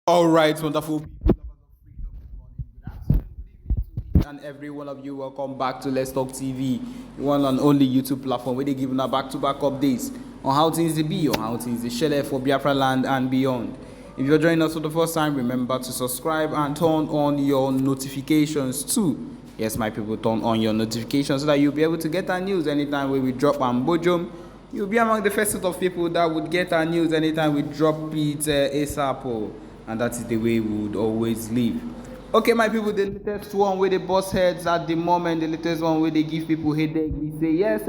All right, wonderful people, and every one of you, welcome back to Let's Talk TV, one and only YouTube platform where they give a back-to-back updates on how things they be, on how things they share for Biafra land and beyond. If you're joining us for the first time, remember to subscribe and turn on your notifications too. Yes, my people, turn on your notifications so that you'll be able to get our news anytime we drop and bojum. You'll be among the first set of people that would get our news anytime we drop it ASAP. And that is the way we would always live. Okay, my people, the latest one where the boss heads at the moment, the latest one where they give people headache. We say, yes,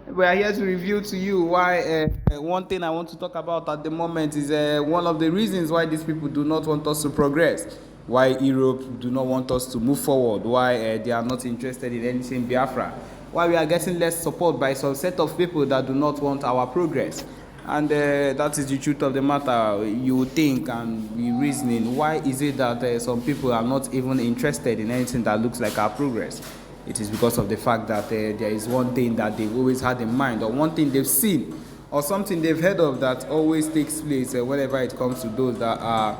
we are here to review to you why one thing I want to talk about at the moment is one of the reasons why these people do not want us to progress, why Europe do not want us to move forward, why they are not interested in anything Biafra, why we are getting less support by some set of people that do not want our progress. And that is the truth of the matter. You think and be reasoning, why is it that some people are not even interested in anything that looks like our progress? It is because of the fact that there is one thing that they've always had in mind, or one thing they've seen, or something they've heard of that always takes place whenever it comes to those that are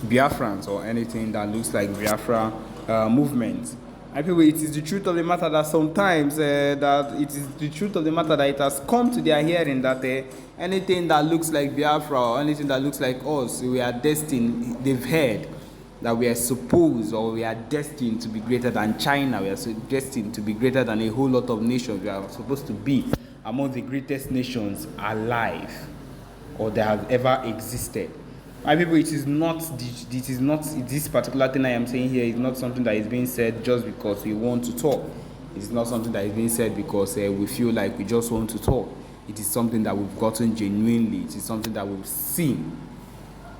Biafrans or anything that looks like Biafra movement. I feel it is the truth of the matter that sometimes it has come to their hearing that anything that looks like Biafra or anything that looks like us, we are destined. They've heard that we are supposed or we are destined to be greater than China. We are destined to be greater than a whole lot of nations. We are supposed to be among the greatest nations alive or that have ever existed. My people, it is not this particular thing I am saying here is not something that is being said just because we want to talk. It's not something that is being said because we feel like we just want to talk. It is something that we've gotten genuinely. It is something that we've seen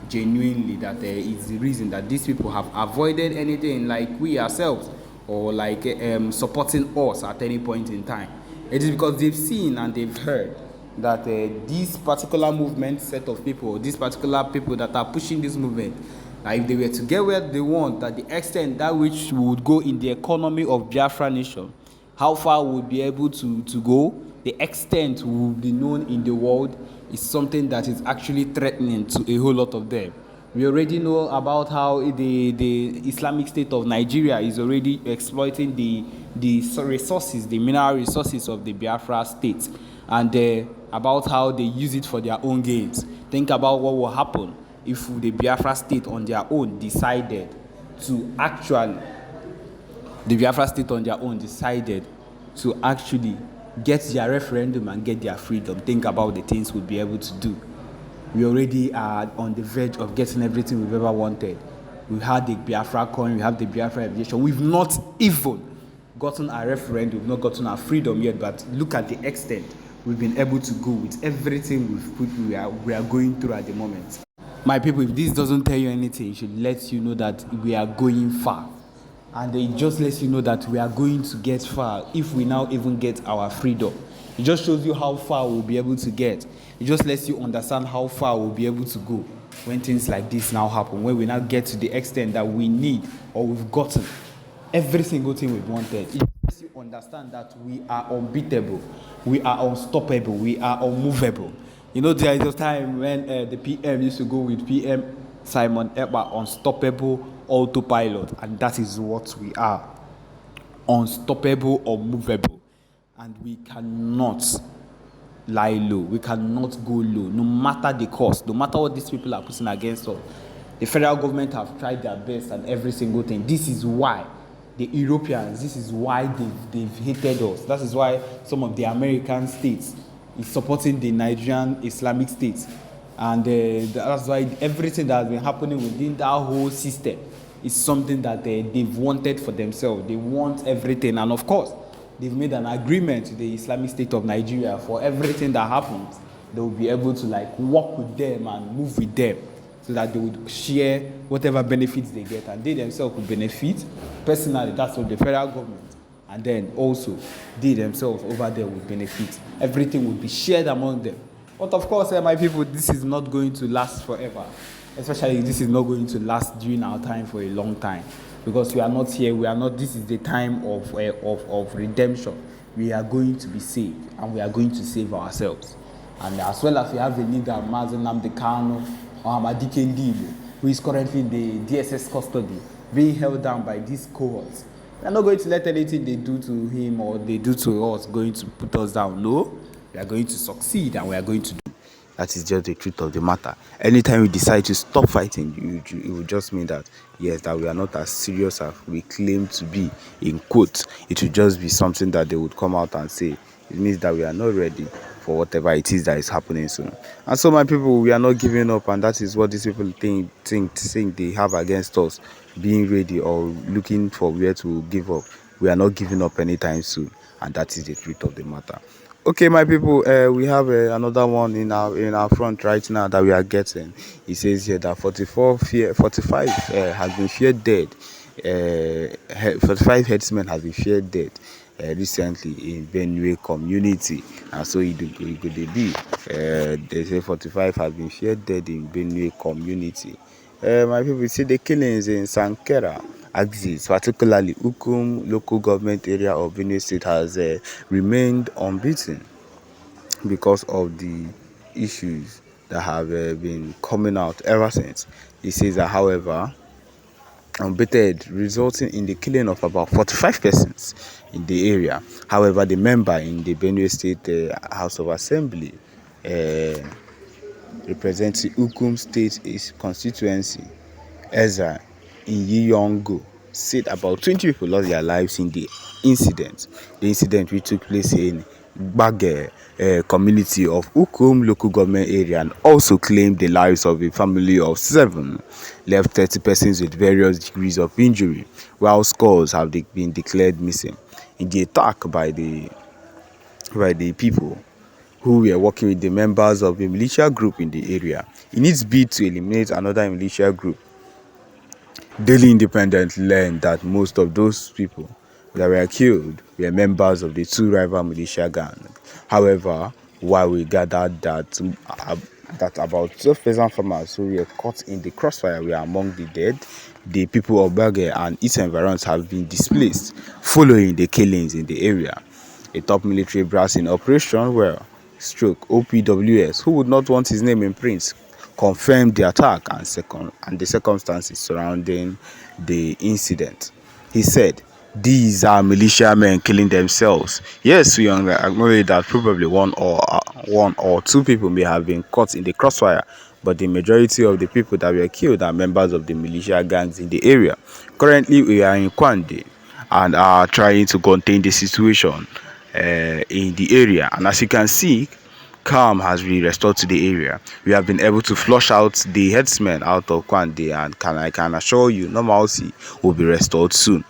genuinely, that is the reason that these people have avoided anything like we ourselves or like supporting us at any point in time. It is because they've seen and they've heard that this particular movement set of people, these particular people that are pushing this movement, if they were to get where they want, that the extent that which would go in the economy of Biafra nation, how far we would be able to go, the extent will be known in the world, is something that is actually threatening to a whole lot of them. We already know about how the Islamic State of Nigeria is already exploiting the resources, the mineral resources of the Biafra state, and about how they use it for their own gains. Think about what will happen if the Biafra state on their own decided to actually get their referendum and get their freedom. Think about the things we'll be able to do. We already are on the verge of getting everything we've ever wanted. We've had the Biafra coin, we have the Biafra aviation. We've not even gotten our referendum, we've not gotten our freedom yet, but look at the extent we've been able to go with everything we are going through at the moment. My people, if this doesn't tell you anything, it should let you know that we are going far. And it just lets you know that we are going to get far if we now even get our freedom. It just shows you how far we'll be able to get. It just lets you understand how far we'll be able to go when things like this now happen, when we now get to the extent that we need or we've gotten every single thing we've wanted. It lets you understand that we are unbeatable, we are unstoppable, we are unmovable. You know, there is a time when the PM used to go with PM Simon Ekpa, unstoppable autopilot, and that is what we are. Unstoppable, unmovable. And we cannot lie low. We cannot go low, no matter the cost, no matter what these people are putting against us. The federal government have tried their best and every single thing. This is why the Europeans, this is why they've hated us. That is why some of the American states is supporting the Nigerian Islamic states. And that's why everything that has been happening within that whole system is something that they've wanted for themselves. They want everything. And of course, they've made an agreement with the Islamic State of Nigeria for everything that happens. They will be able to work with them and move with them so that they would share whatever benefits they get. And they themselves will benefit. Personally, that's what the federal government. And then also, they themselves over there will benefit. Everything will be shared among them. But of course, my people, this is not going to last forever. Especially this is not going to last during our time for a long time. Because we are not here, this is the time of redemption. We are going to be saved, and we are going to save ourselves. And as well as we have a leader, Mazen Nnamdi Kanu, or Amadike Ndibo, who is currently in the DSS custody, being held down by these cohorts. We are not going to let anything they do to him or they do to us going to put us down. No, we are going to succeed and we are going to do. That is just the truth of the matter. Anytime we decide to stop fighting, it will just mean that, yes, that we are not as serious as we claim to be, in quotes. It will just be something that they would come out and say. It means that we are not ready for whatever it is that is happening soon. And so, my people, we are not giving up, and that is what these people think they have against us, being ready or looking for where to give up. We are not giving up anytime soon, and that is the truth of the matter. Okay, my people, we have another one in our front right now that we are getting. It says here that 45 has been feared dead. 45 headsmen has been feared dead recently in Benue community, and so it could be. They say 45 has been feared dead in Benue community. My people, see the killings in Sankera axis, particularly Ukum local government area of Benue State, has remained unbeaten because of the issues that have been coming out ever since. He says that, however, unbeaten, resulting in the killing of about 45 persons in the area. However, the member in the Benue State House of Assembly representing Ukum State constituency, Ezra Iyongo, said about 20 people lost their lives in the incident. The incident which took place in Bagge community of Ukum local government area, and also claimed the lives of a family of 7, left 30 persons with various degrees of injury, while scores have been declared missing in the attack by the people who were working with the members of a militia group in the area in its bid to eliminate another militia group. Daily Independent learned that most of those people that were killed were members of the 2 rival militia gangs. However, while we gathered that about 12,000 farmers who were caught in the crossfire were among the dead, the people of Bagge and its environs have been displaced following the killings in the area. A top military brass in Operation OPWS, who would not want his name in print, confirmed the attack and the circumstances surrounding the incident. He said, "These are militiamen killing themselves. Yes, we acknowledge that probably one or 2 people may have been caught in the crossfire, but the majority of the people that were killed are members of the militia gangs in the area. Currently, we are in Kwande and are trying to contain the situation in the area, and as you can see, calm has been restored to the area. We have been able to flush out the headsmen out of Kwande, and I can assure you normalcy will be restored soon.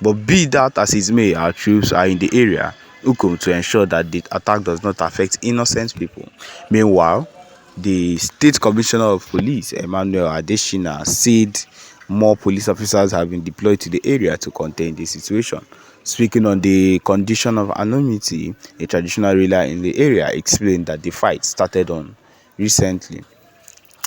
But be that as it may, our troops are in the area Ukum to ensure that the attack does not affect innocent people. Meanwhile, the State Commissioner of Police, Emmanuel Adeshina, said more police officers have been deployed to the area to contain the situation. Speaking on the condition of anonymity, a traditional ruler in the area explained that the fight started on recently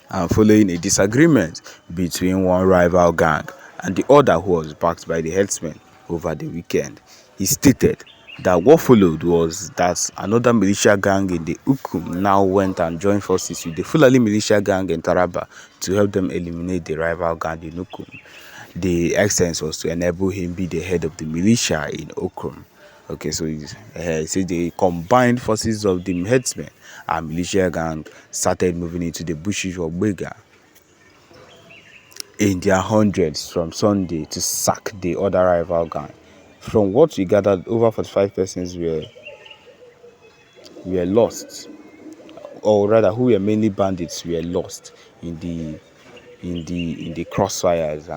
and following a disagreement between one rival gang and the other, who was backed by the herdsmen over the weekend. He stated that what followed was that another militia gang in the Ukum now went and joined forces with the Fulani militia gang in Taraba to help them eliminate the rival gang in Ukum. The essence was to enable him be the head of the militia in Ukum. Okay, so he said the combined forces of the headsmen and militia gang started moving into the bushes of Bega in their hundreds from Sunday to sack the other rival gang. From what we gathered, over 45 persons were lost, or rather, who were mainly bandits, were lost in the crossfires,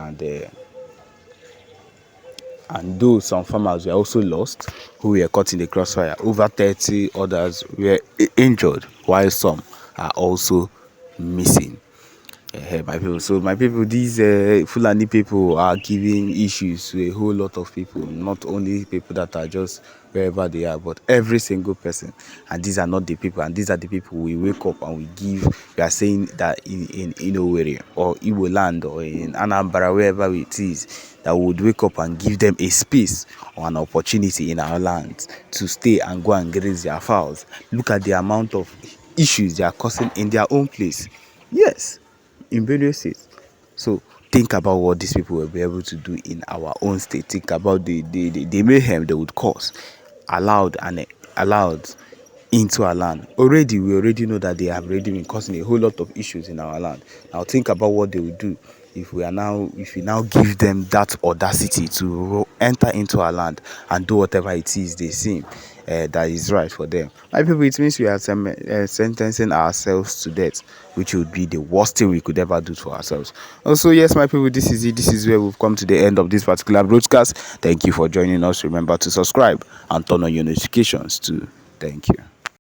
and though some farmers were also lost who were caught in the crossfire, over 30 others were injured, while some are also missing. My people, these Fulani people are giving issues to a whole lot of people, not only people that are just wherever they are, but every single person. And these are not the people, and these are the people we wake up and we are saying that in Owerri or Igbo land or in Anambra, wherever it is, that we would wake up and give them a space or an opportunity in our land to stay and go and graze their fowls. Look at the amount of issues they are causing in their own place. Yes, in Benue State, So think about what these people will be able to do in our own state. Think about the mayhem they would cause allowed into our land. We already know that they have already been causing a whole lot of issues in our land. Now think about what they will do if we now give them that audacity to enter into our land and do whatever it is they seem that is right for them. My people, it means we are sentencing ourselves to death, which would be the worst thing we could ever do to ourselves. Also, yes, my people, this is it. This is where we've come to the end of this particular broadcast. Thank you for joining us. Remember to subscribe and turn on your notifications too. Thank you.